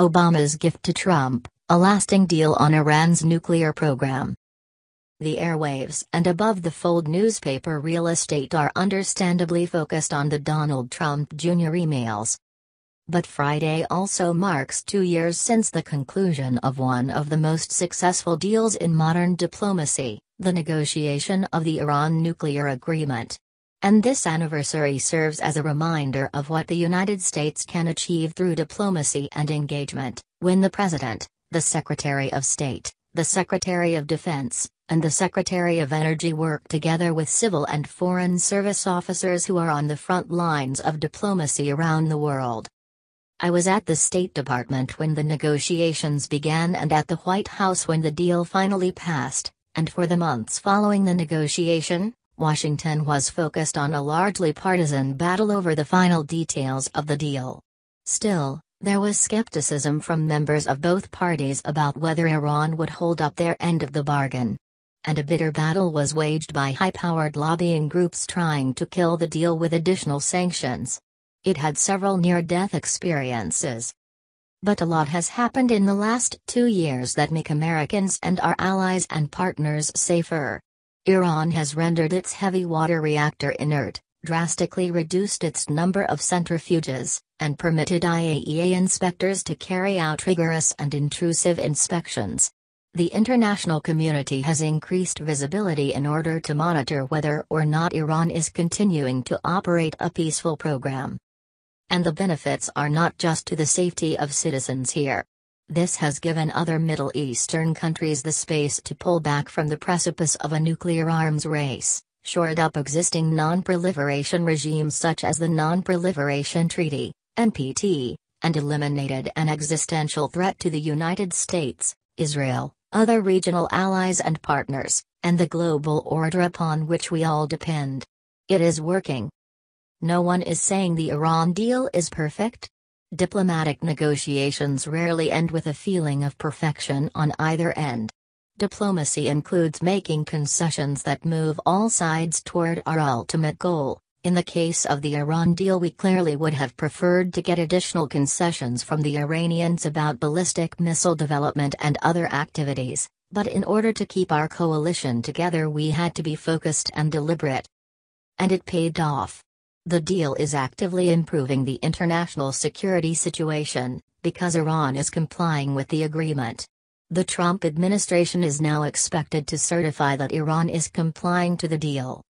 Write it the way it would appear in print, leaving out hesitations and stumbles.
Obama's gift to Trump, a lasting deal on Iran's nuclear program. The airwaves and above-the-fold newspaper real estate are understandably focused on the Donald Trump Jr. emails. But Friday also marks 2 years since the conclusion of one of the most successful deals in modern diplomacy, the negotiation of the Iran nuclear agreement. And this anniversary serves as a reminder of what the United States can achieve through diplomacy and engagement, when the President, the Secretary of State, the Secretary of Defense, and the Secretary of Energy work together with civil and foreign service officers who are on the front lines of diplomacy around the world. I was at the State Department when the negotiations began and at the White House when the deal finally passed, and for the months following the negotiation, Washington was focused on a largely partisan battle over the final details of the deal. Still, there was skepticism from members of both parties about whether Iran would hold up their end of the bargain. And a bitter battle was waged by high-powered lobbying groups trying to kill the deal with additional sanctions. It had several near-death experiences. But a lot has happened in the last 2 years that make Americans and our allies and partners safer. Iran has rendered its heavy water reactor inert, drastically reduced its number of centrifuges, and permitted IAEA inspectors to carry out rigorous and intrusive inspections. The international community has increased visibility in order to monitor whether or not Iran is continuing to operate a peaceful program. And the benefits are not just to the safety of citizens here. This has given other Middle Eastern countries the space to pull back from the precipice of a nuclear arms race, shored up existing non-proliferation regimes such as the Non-Proliferation Treaty, NPT, and eliminated an existential threat to the United States, Israel, other regional allies and partners, and the global order upon which we all depend. It is working. No one is saying the Iran deal is perfect. Diplomatic negotiations rarely end with a feeling of perfection on either end. Diplomacy includes making concessions that move all sides toward our ultimate goal. In the case of the Iran deal, we clearly would have preferred to get additional concessions from the Iranians about ballistic missile development and other activities, but in order to keep our coalition together we had to be focused and deliberate. And it paid off. The deal is actively improving the international security situation, because Iran is complying with the agreement. The Trump administration is now expected to certify that Iran is complying to the deal.